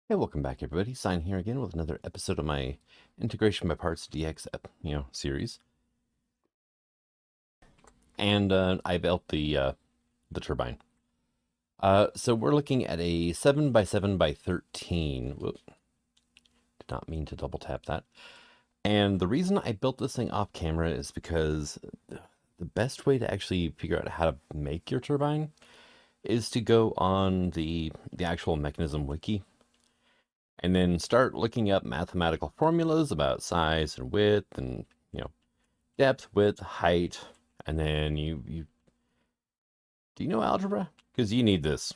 Hey, welcome back, everybody. Sign here again with another episode of my Integration by Parts DX, series. And I built the turbine. So we're looking at a 7x7x13. Whoop. Did not mean to double tap that. And the reason I built this thing off camera is because the best way to actually figure out how to make your turbine is to go on the actual mechanism wiki and then start looking up mathematical formulas about size and width and, depth, width, height. And then do you know algebra? Because you need this,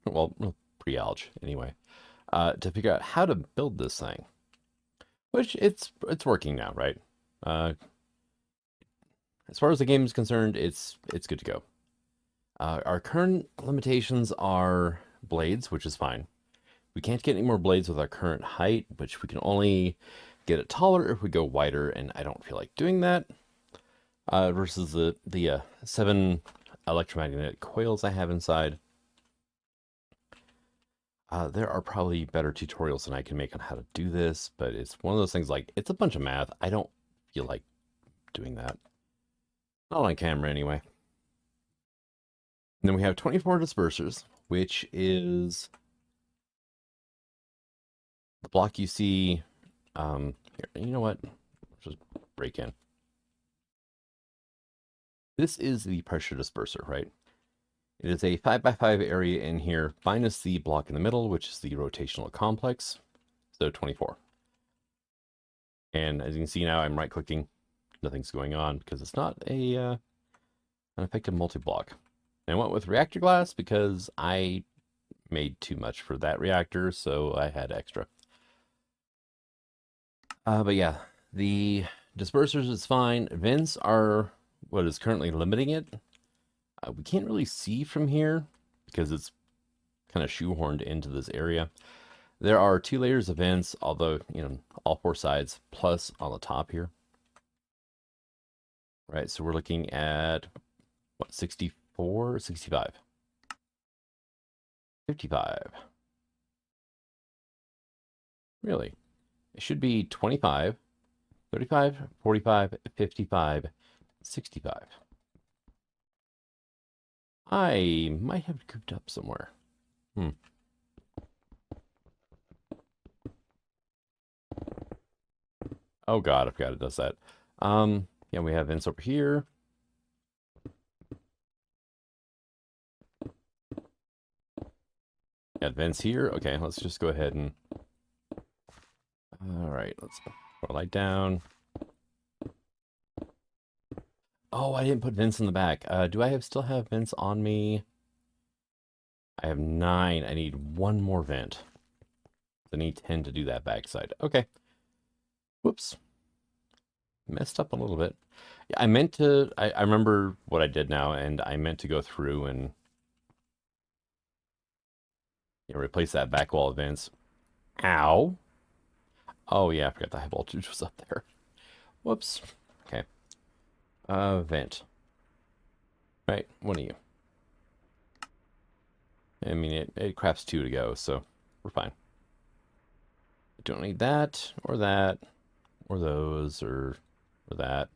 well, pre-alg anyway, to figure out how to build this thing. Which it's working now, right? As far as the game is concerned, it's good to go. Our current limitations are blades, which is fine. We can't get any more blades with our current height, which we can only get it taller if we go wider, and I don't feel like doing that. Versus the 7 electromagnetic coils I have inside. There are probably better tutorials than I can make on how to do this, but it's one of those things like, it's a bunch of math. I don't feel like doing that. Not on camera anyway. And then we have 24 dispersers, which is the block you see. Here, you know what? Just break in. This is the pressure disperser, right? It is a 5x5 area in here, minus the block in the middle, which is the rotational complex. So 24. And as you can see now, I'm right-clicking. Nothing's going on because it's not an effective multi-block. And I went with reactor glass because I made too much for that reactor, so I had extra. But yeah, the dispersers is fine. Vents are what is currently limiting it. We can't really see from here because it's kind of shoehorned into this area. There are 2 layers of vents, although, all 4 sides, plus on the top here. Right, so we're looking at, what, 64, 65, 55. Really? It should be 25, 35, 45, 55, 65. I might have cooped up somewhere. Oh God, I forgot it does that. Yeah, we have vents over here. Got vents here. Okay, let's just go ahead and... All right, let's put a light down. Oh, I didn't put vents in the back. Do I still have vents on me? I have 9. I need 1 more vent. I need 10 to do that backside. Okay. Whoops. Messed up a little bit. Yeah, I meant to... I remember what I did now, and I meant to go through and replace that back wall of vents. Ow. Oh, yeah, I forgot the high voltage was up there. Whoops. Okay. Vent. Right, one of you. I mean, it crafts 2 to go, so we're fine. I don't need that, or those, or that.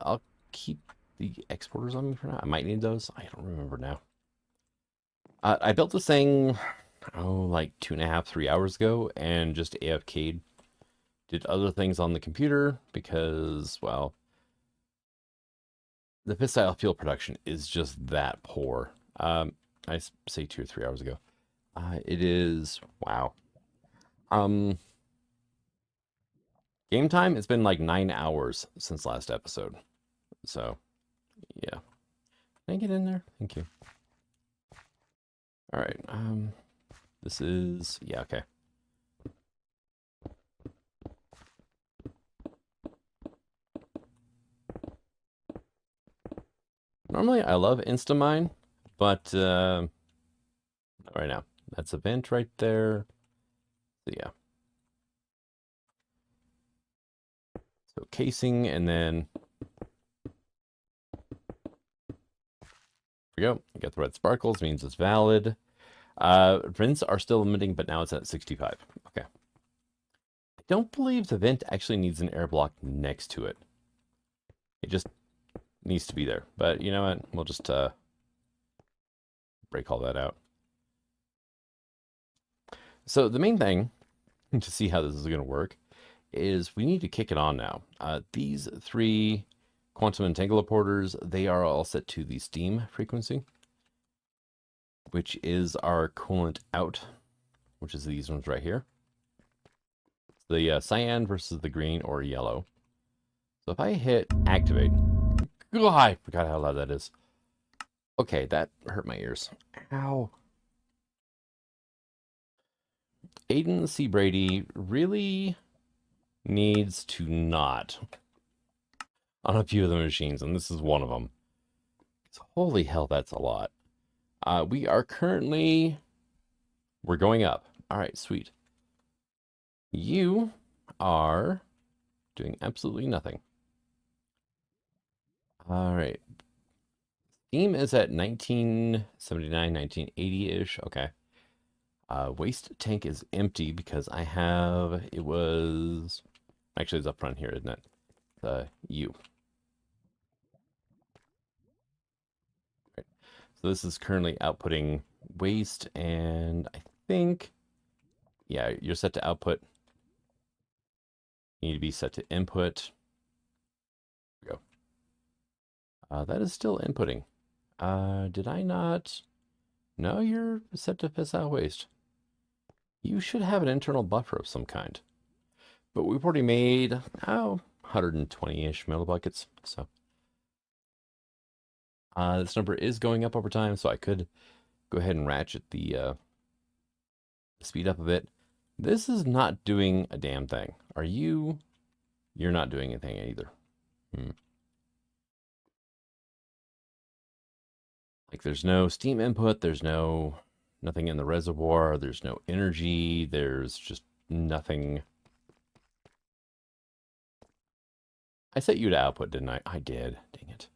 I'll keep the exporters on me for now. I might need those. I don't remember now. I built this thing, like 2.5, 3 hours ago, and just AFK'd. Did other things on the computer because, well, the fissile fuel production is just that poor. I say 2 or 3 hours ago. It is, wow. Game time, it's been like 9 hours since last episode. So, yeah. Can I get in there? Thank you. All right. This is, yeah, okay. Normally, I love Instamine, but not right now. That's a vent right there. So, yeah. So casing, and then there we go. I got the red sparkles, means it's valid. Vents are still emitting, but now it's at 65. Okay. I don't believe the vent actually needs an air block next to it. It just needs to be there. But you know what? We'll just break all that out. So the main thing to see how this is going to work is we need to kick it on now. These 3 quantum entangler porters, they are all set to the steam frequency, which is our coolant out, which is these ones right here. The cyan versus the green or yellow. So if I hit activate, oh, I forgot how loud that is. Okay, that hurt my ears. Ow. Aiden C. Brady really needs to not on a few of the machines, and this is one of them. Holy hell, that's a lot. We are currently, we're going up. All right, sweet. You are doing absolutely nothing. All right. Steam is at 1979, 1980-ish. Okay. Waste tank is empty because I have, it was, actually it's up front here, isn't it? The U. Right. So this is currently outputting waste, and I think, yeah, you're set to output. You need to be set to input. There we go. That is still inputting. Did I not? No, you're set to piss out waste. You should have an internal buffer of some kind. But we've already made, 120-ish millibuckets. So this number is going up over time, so I could go ahead and ratchet the speed up a bit. This is not doing a damn thing. Are you? You're not doing anything either. Like there's no steam input, there's nothing in the reservoir, there's no energy, there's just nothing. I set you to output, didn't I? I did. Dang it.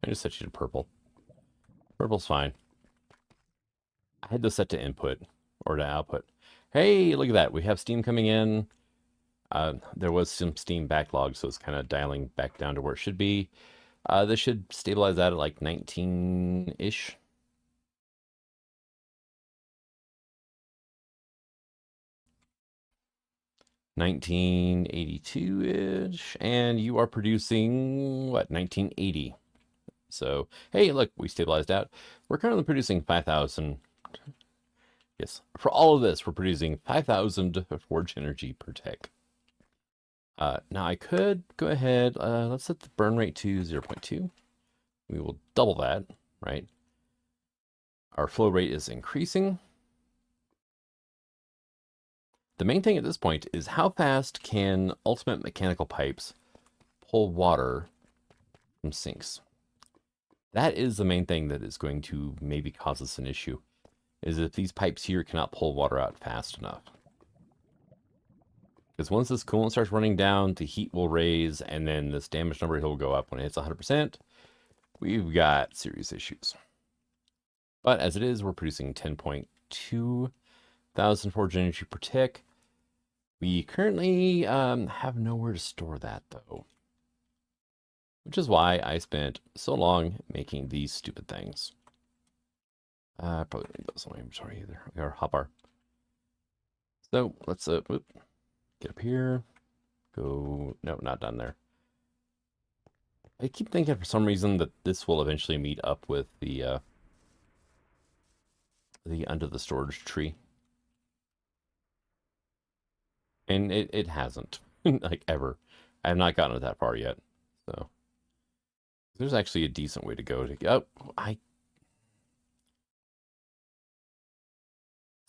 I just set you to purple. Purple's fine. I had this set to input or to output. Hey, look at that. We have steam coming in. There was some steam backlog, so it's kind of dialing back down to where it should be. This should stabilize that at like 19-ish. $1982-ish, and you are producing what, 1980. So hey, look, we stabilized out. We're currently producing 5,000. Yes, for all of this, we're producing 5,000 forge energy per tick. Now I could go ahead, let's set the burn rate to 0.2. We will double that, right? Our flow rate is increasing. The main thing at this point is how fast can ultimate mechanical pipes pull water from sinks? That is the main thing that is going to maybe cause us an issue, is if these pipes here cannot pull water out fast enough. Because once this coolant starts running down, the heat will raise, and then this damage number will go up when it hits 100%. We've got serious issues. But as it is, we're producing 10.2 thousand forge energy per tick. We currently have nowhere to store that, though. Which is why I spent so long making these stupid things. Probably don't need those in my inventory either. We are hotbar. So let's get up here. Go. No, not done there. I keep thinking for some reason that this will eventually meet up with the under the storage tree. And it hasn't, like, ever. I have not gotten it that far yet. So there's actually a decent way to go to go.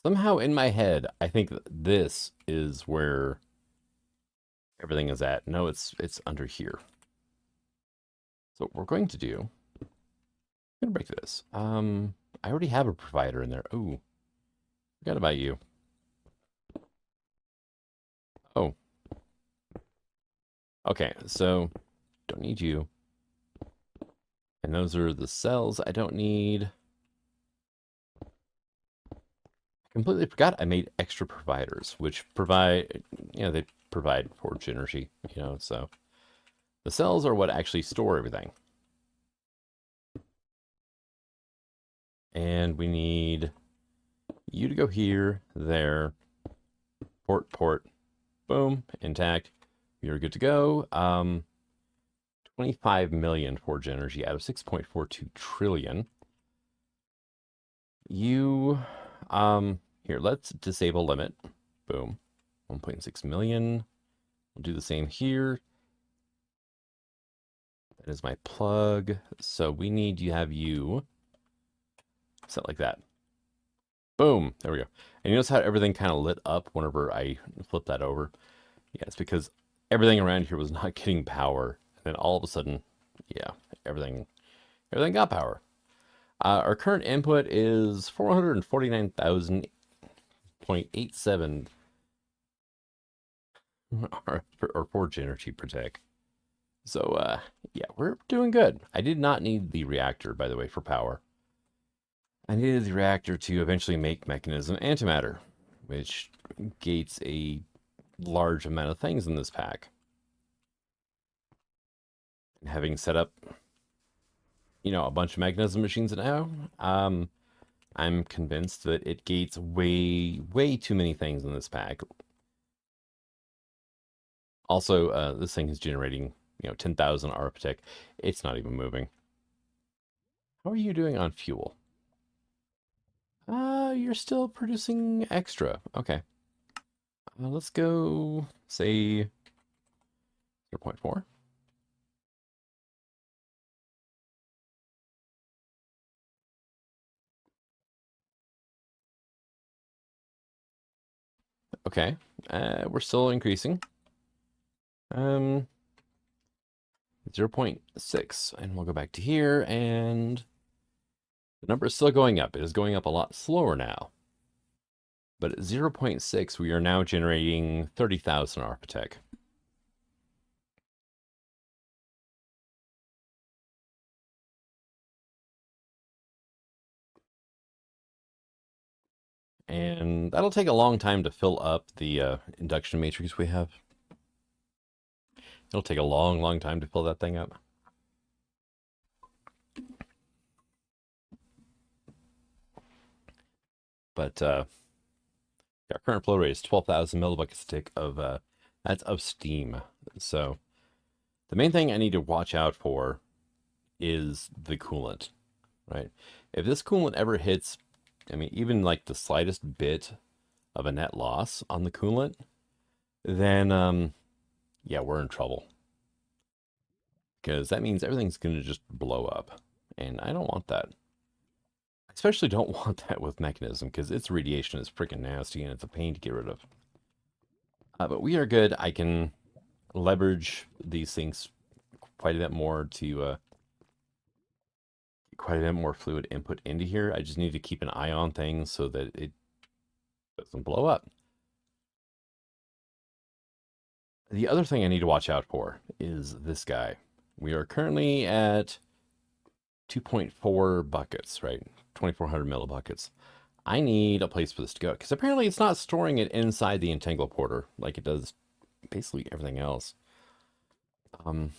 Somehow in my head, I think that this is where everything is at. No, it's under here. So what we're going to do, I'm gonna break this. I already have a provider in there. Oh, forgot about you. Oh. Okay, so don't need you. And those are the cells I don't need. Completely forgot I made extra providers, which provide, they provide forge energy, so the cells are what actually store everything. And we need you to go here, there, port, boom, intact. You're good to go. 25 million forge energy out of 6.42 trillion. You, here, let's disable limit. Boom. 1.6 million. We'll do the same here. That is my plug. So we need to have you set like that. Boom. There we go. And you notice how everything kind of lit up whenever I flipped that over? Yeah, it's because everything around here was not getting power. And then all of a sudden, yeah, everything got power. Our current input is 449,000.87 or forge energy per tick. So, yeah, we're doing good. I did not need the reactor, by the way, for power. I needed the reactor to eventually make mechanism antimatter, which gates a large amount of things in this pack. And having set up, a bunch of mechanism machines now, I'm convinced that it gates way too many things in this pack. Also, this thing is generating, 10,000 arptic. It's not even moving. How are you doing on fuel? You're still producing extra. Okay. Let's go, say, 0.4. Okay. We're still increasing. 0.6. And we'll go back to here, and the number is still going up. It is going up a lot slower now. But at 0.6, we are now generating 30,000 architect. And that'll take a long time to fill up the induction matrix we have. It'll take a long time to fill that thing up. But our current flow rate is 12,000 millibuckets a tick of that's of steam. So the main thing I need to watch out for is the coolant, right? If this coolant ever hits, even like the slightest bit of a net loss on the coolant, then yeah, we're in trouble. Because that means everything's going to just blow up. And I don't want that. I especially don't want that with mechanism, because its radiation is freaking nasty and it's a pain to get rid of. But we are good. I can leverage these things quite a bit more to quite a bit more fluid input into here. I just need to keep an eye on things so that it doesn't blow up. The other thing I need to watch out for is this guy. We are currently at 2.4 buckets, right? 2,400 millibuckets. I need a place for this to go, because apparently it's not storing it inside the entangle porter like it does basically everything else. You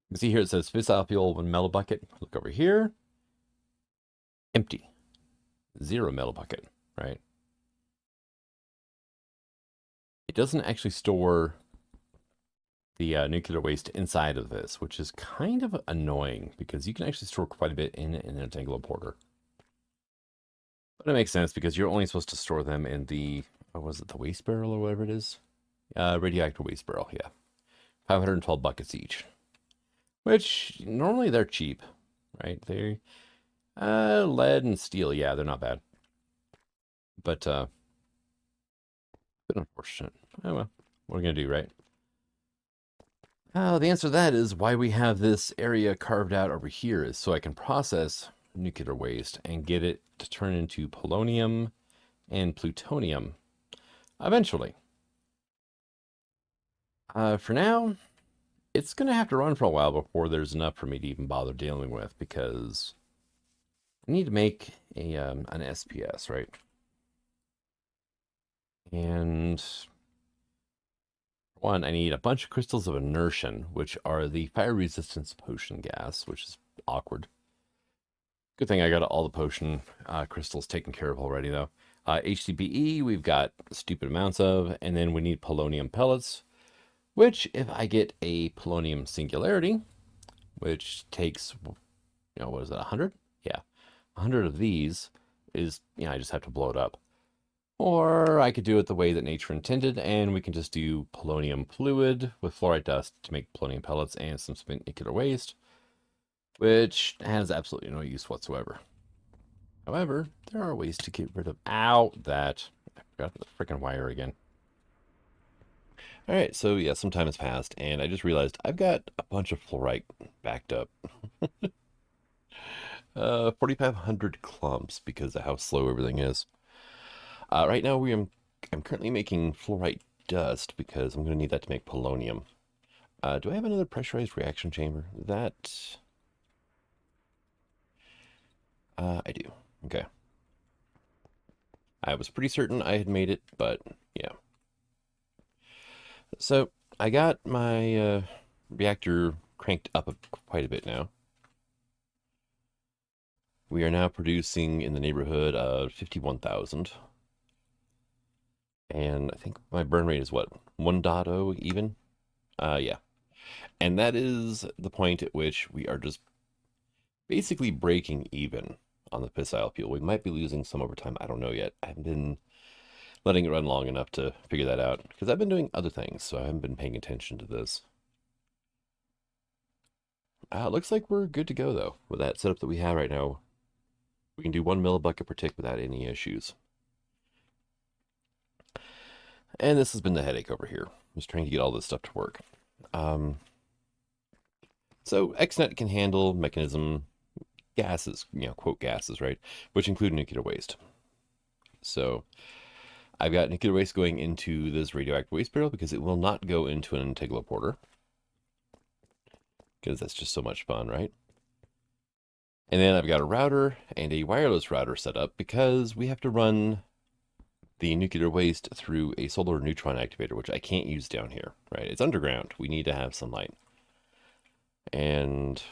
can see here it says fissile fuel 1 millibucket. Look over here. Empty. 0 millibucket, right? It doesn't actually store the nuclear waste inside of this, which is kind of annoying, because you can actually store quite a bit in an entangle porter. But it makes sense, because you're only supposed to store them in the, was it the waste barrel or whatever it is? Radioactive waste barrel, yeah. 512 buckets each. Which, normally they're cheap, right? They're lead and steel, yeah, they're not bad. But, a bit unfortunate. Oh well, what are we going to do, right? The answer to that is why we have this area carved out over here, is so I can process nuclear waste and get it to turn into polonium and plutonium eventually. For now, it's going to have to run for a while before there's enough for me to even bother dealing with, because I need to make a an SPS, right? And one, I need a bunch of crystals of inertian, which are the fire resistance potion gas, which is awkward. Good thing I got all the potion crystals taken care of already, though. HDPE, we've got stupid amounts of, and then we need polonium pellets, which, if I get a polonium singularity, which takes, what is that, 100? Yeah, 100 of these is, I just have to blow it up. Or I could do it the way that nature intended, and we can just do polonium fluid with fluorite dust to make polonium pellets and some spent nuclear waste, which has absolutely no use whatsoever. However, there are ways to get rid of... Ow! That. I forgot the freaking wire again. Alright, so yeah, some time has passed, and I just realized I've got a bunch of fluorite backed up. 4,500 clumps because of how slow everything is. Right now, I'm currently making fluorite dust because I'm going to need that to make polonium. Do I have another pressurized reaction chamber? That... I do. Okay. I was pretty certain I had made it, but yeah. So, I got my reactor cranked up quite a bit now. We are now producing in the neighborhood of 51,000. And I think my burn rate is what? 1.0 even? Yeah. And that is the point at which we are just basically breaking even on the fissile fuel. We might be losing some over time. I don't know yet. I haven't been letting it run long enough to figure that out because I've been doing other things, so I haven't been paying attention to this. It looks like we're good to go, though, with that setup that we have right now. We can do 1 millibucket per tick without any issues. And this has been the headache over here, just trying to get all this stuff to work. So XNet can handle mechanism gases, quote gases, right? Which include nuclear waste. So I've got nuclear waste going into this radioactive waste barrel because it will not go into an integuloporter. Because that's just so much fun, right? And then I've got a router and a wireless router set up because we have to run the nuclear waste through a solar neutron activator, which I can't use down here, right? It's underground. We need to have sunlight. And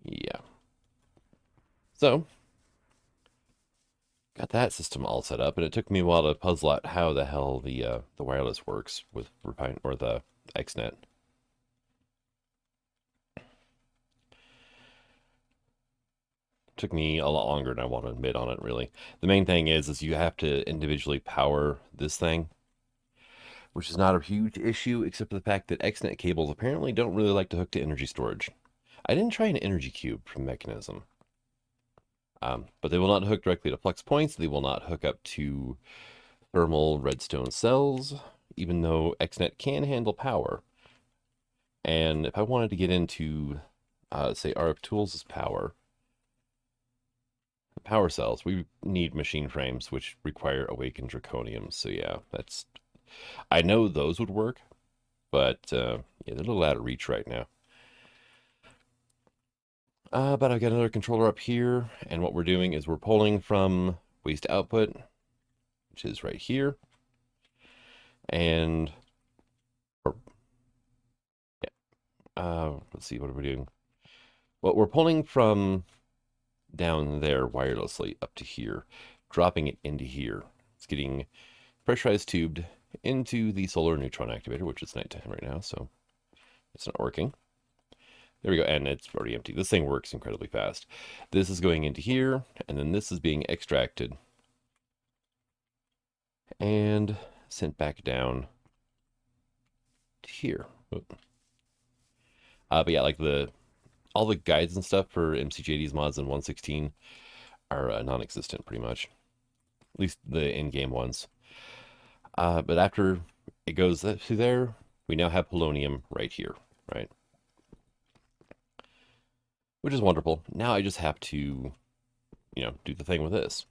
yeah. So got that system all set up, and it took me a while to puzzle out how the hell the wireless works with Refine or the XNet. Took me a lot longer than I want to admit on it, really. The main thing is you have to individually power this thing, which is not a huge issue, except for the fact that XNet cables apparently don't really like to hook to energy storage. I didn't try an energy cube from Mechanism. But they will not hook directly to flux points. They will not hook up to thermal redstone cells, even though XNet can handle power. And if I wanted to get into, say, RF Tools' power cells, we need machine frames, which require awakened draconium. So yeah, I know those would work, but yeah, they're a little out of reach right now. But I've got another controller up here, and what we're doing is we're pulling from waste output, which is right here, and let's see, what are we doing? Well, we're pulling from down there wirelessly up to here, dropping it into here. It's getting pressurized tubed into the solar neutron activator, which is nighttime right now, so it's not working. There we go, and it's already empty. This thing works incredibly fast. This is going into here, and then this is being extracted and sent back down to here. But yeah, like all the guides and stuff for MCJD's mods in 1.16 are non-existent pretty much. At least the in-game ones. But after it goes through there, we now have polonium right here, right? Which is wonderful. Now I just have to, do the thing with this.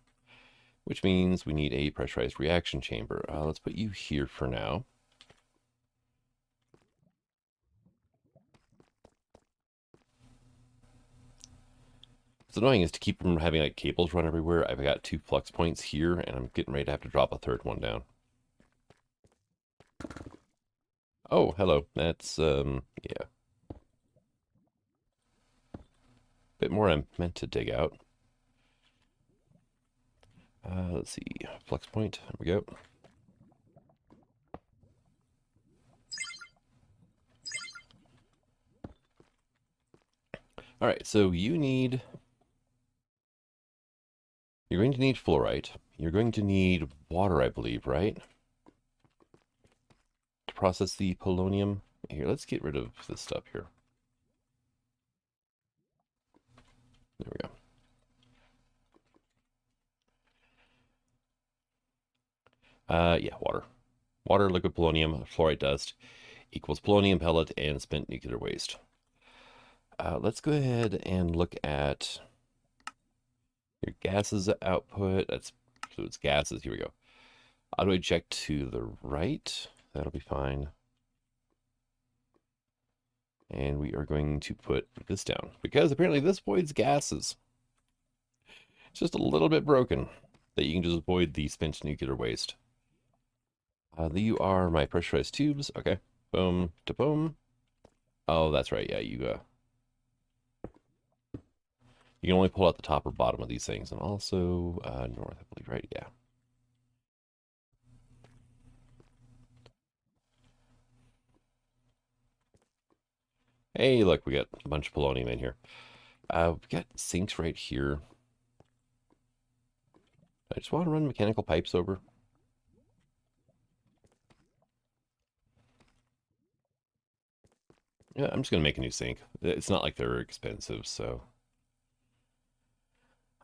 Which means we need a pressurized reaction chamber. Let's put you here for now. What's annoying is to keep from having like cables run everywhere. I've got 2 flux points here, and I'm getting ready to have to drop a third one down. Oh, hello. That's yeah. Bit more I meant to dig out. Let's see. Flux point. There we go. All right, so you're going to need fluorite. You're going to need water, I believe, right? To process the polonium. Here, let's get rid of this stuff here. There we go. Yeah, water. Water, liquid polonium, fluorite dust equals polonium pellet and spent nuclear waste. Let's go ahead and look at your gases output. That's fluids, gases. Here we go. Auto eject to the right. That'll be fine. And we are going to put this down because apparently this voids gases. It's just a little bit broken that you can just avoid the spent nuclear waste. You are my pressurized tubes. Okay. Boom to boom. Oh, that's right. Yeah, you can only pull out the top or bottom of these things, and also north, I believe, right? Yeah. Hey, look, we got a bunch of polonium in here. We've got sinks right here. I just want to run mechanical pipes over. Yeah, I'm just going to make a new sink. It's not like they're expensive, so.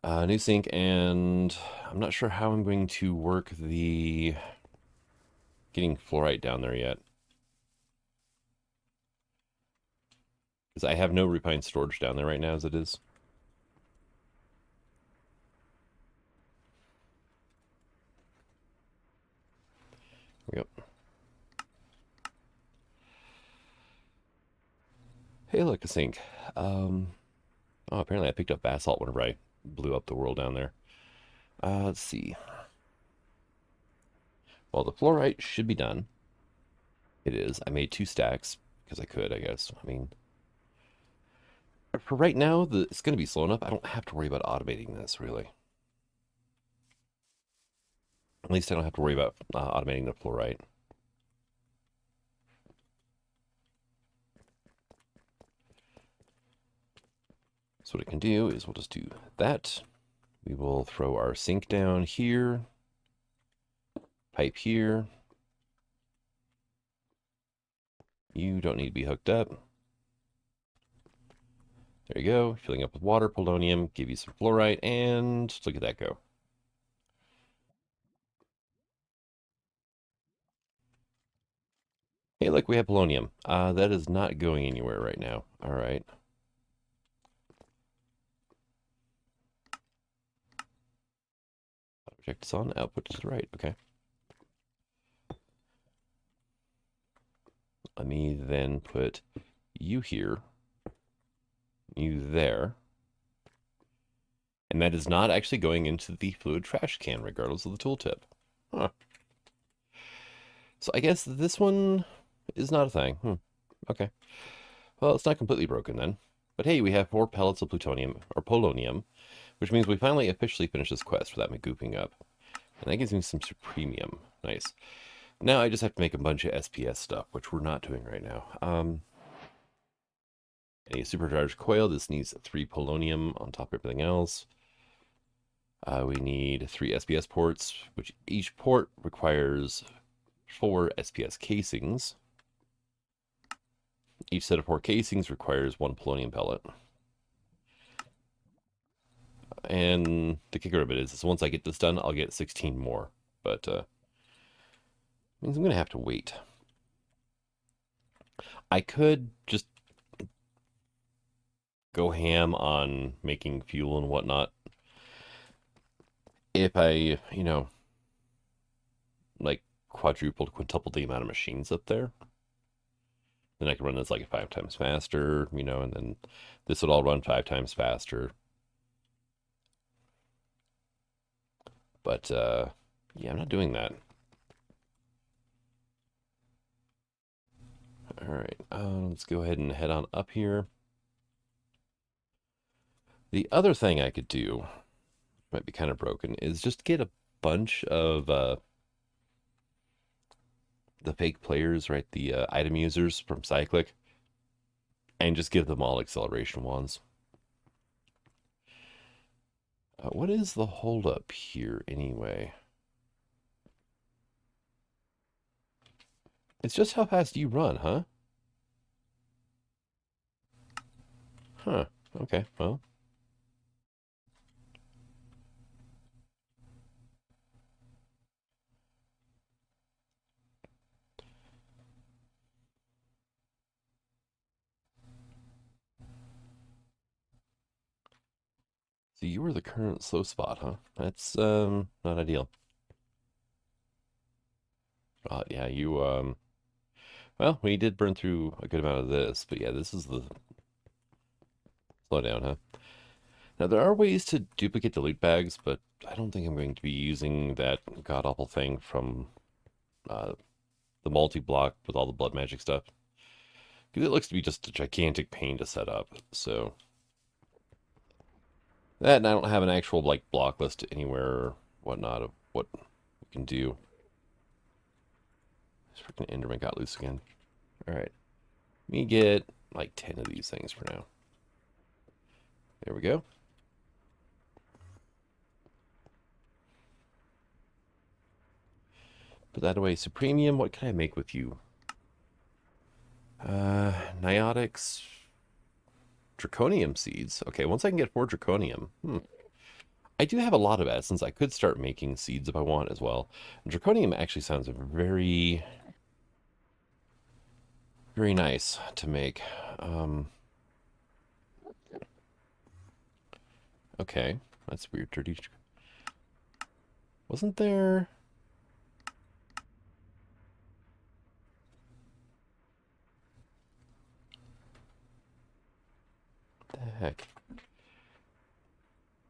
New sink, and I'm not sure how I'm going to work the getting fluorite down there yet. Because I have no refined storage down there right now as it is. There we go. Hey, look, a sink. Oh, apparently I picked up basalt whenever I blew up the world down there. Let's see. Well, the fluorite should be done. It is. I made 2 stacks because I could, I guess. I mean, for right now, it's going to be slow enough. I don't have to worry about automating this, really. At least I don't have to worry about automating the fluorite. So what it can do is we'll just do that. We will throw our sink down here. Pipe here. You don't need to be hooked up. There you go. Filling up with water, polonium, give you some fluorite, and look at that go. Hey, look, we have polonium. That is not going anywhere right now. All right. Project is on, output to the right. Okay. Let me then put you here, you there. And that is not actually going into the fluid trash can, regardless of the tooltip. Huh. So I guess this one is not a thing. Okay. Well, it's not completely broken then. But hey, we have 4 pellets of plutonium, or polonium, which means we finally officially finished this quest without me gooping up. And that gives me some supremium. Nice. Now I just have to make a bunch of SPS stuff, which we're not doing right now. A supercharged coil. This needs 3 polonium on top of everything else. We need 3 SPS ports, which each port requires 4 SPS casings. Each set of 4 casings requires 1 polonium pellet. And the kicker of it is once I get this done, I'll get 16 more. But means I'm going to have to wait. I could just go ham on making fuel and whatnot. If I, like quadrupled, quintupled the amount of machines up there, then I can run this like 5 times faster, and then this would all run 5 times faster. But yeah, I'm not doing that. All right, let's go ahead and head on up here. The other thing I could do, might be kind of broken, is just get a bunch of the fake players, right? The item users from Cyclic, and just give them all acceleration wands. What is the holdup here anyway? It's just how fast you run, huh? Huh. Okay, well. So you were the current slow spot, huh? That's not ideal. Yeah, you well, we did burn through a good amount of this, but yeah, this is the slowdown, huh? Now there are ways to duplicate the loot bags, but I don't think I'm going to be using that god-awful thing from uh, the multi-block with all the blood magic stuff. Because it looks to be just a gigantic pain to set up, so... That, and I don't have an actual, like, block list anywhere or whatnot of what we can do. This freaking Enderman got loose again. Alright. Let me get, like, 10 of these things for now. There we go. Put that away. Supremium, what can I make with you? Niotics. Draconium seeds. Okay, once I can get 4 draconium. I do have a lot of essence. I could start making seeds if I want as well. Draconium actually sounds very, very nice to make. Okay, that's weird. Dirty. Wasn't there... What the heck?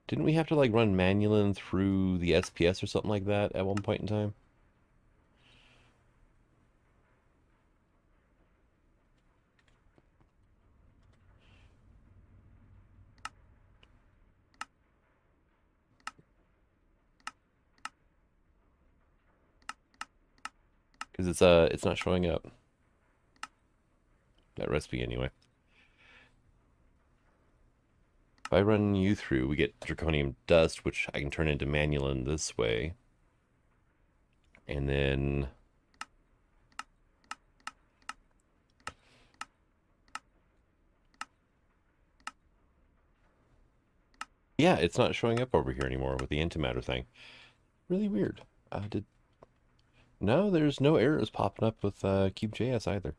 Didn't we have to like run Manulin through the SPS or something like that at one point in time? Because it's not showing up. That recipe anyway. If I run you through, we get draconium dust, which I can turn into Manulin this way. And then... Yeah, it's not showing up over here anymore with the antimatter thing. Really weird. No, there's no errors popping up with Cube.js either.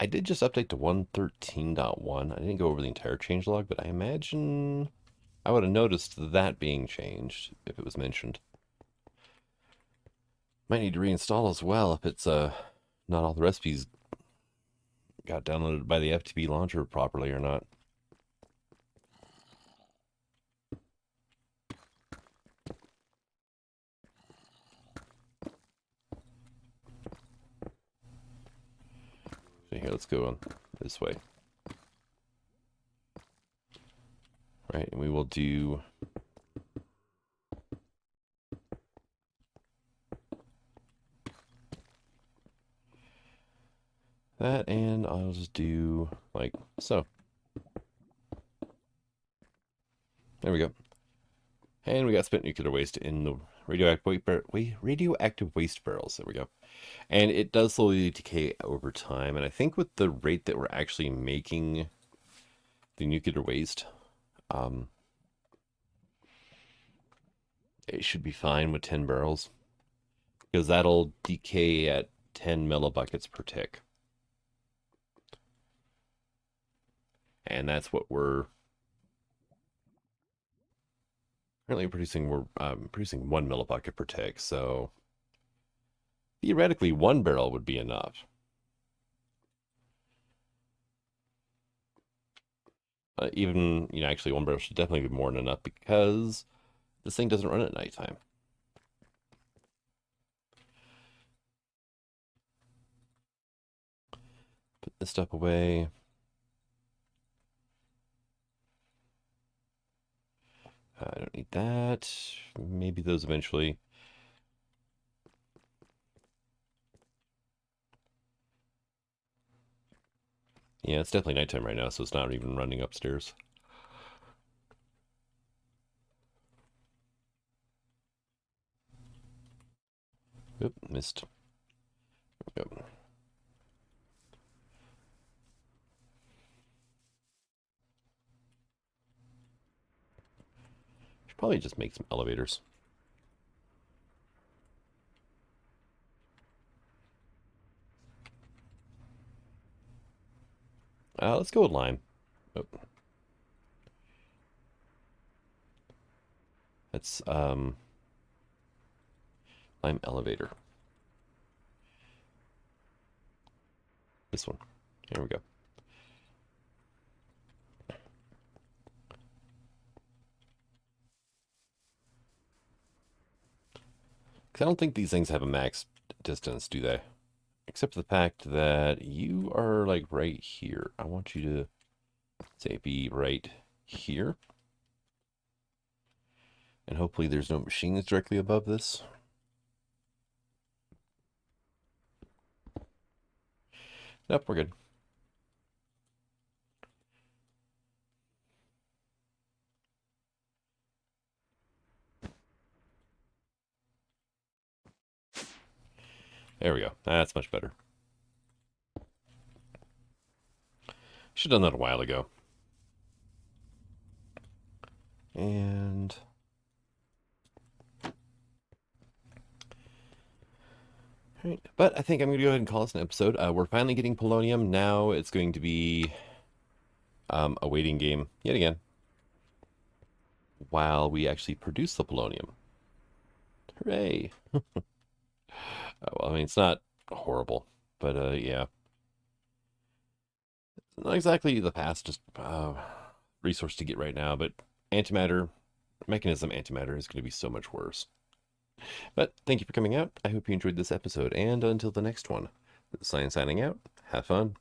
I did just update to 1.13.1. I didn't go over the entire changelog, but I imagine I would have noticed that being changed if it was mentioned. Might need to reinstall as well if it's not all the recipes got downloaded by the FTB launcher properly or not. So here, let's go on this way. Right, and we will do... that, and I'll just do like so. There we go. And we got spent nuclear waste in the radioactive waste barrels. There we go. And it does slowly decay over time. And I think with the rate that we're actually making the nuclear waste, it should be fine with 10 barrels. Because that'll decay at 10 millibuckets per tick. And that's what we're currently producing. We're producing 1 millibucket per tick. So theoretically, 1 barrel would be enough. Even, actually one barrel should definitely be more than enough because this thing doesn't run at nighttime. Put this stuff away. I don't need that. Maybe those eventually. Yeah, it's definitely nighttime right now, so it's not even running upstairs. Oop, missed. There we go. Should probably just make some elevators. Let's go with lime. Oh. That's lime elevator. This one. Here we go. Because I don't think these things have a max distance, do they? Except for the fact that you are like right here. I want you to say be right here. And hopefully there's no machines directly above this. Nope, we're good. There we go. That's much better. Should have done that a while ago. And all right, but I think I'm going to go ahead and call this an episode. We're finally getting Polonium. Now it's going to be a waiting game yet again while we actually produce the Polonium. Hooray! Well, I mean, it's not horrible, but yeah. Not exactly the fastest resource to get right now, but antimatter, mechanism antimatter is going to be so much worse. But thank you for coming out. I hope you enjoyed this episode, and until the next one, this is Science signing out. Have fun.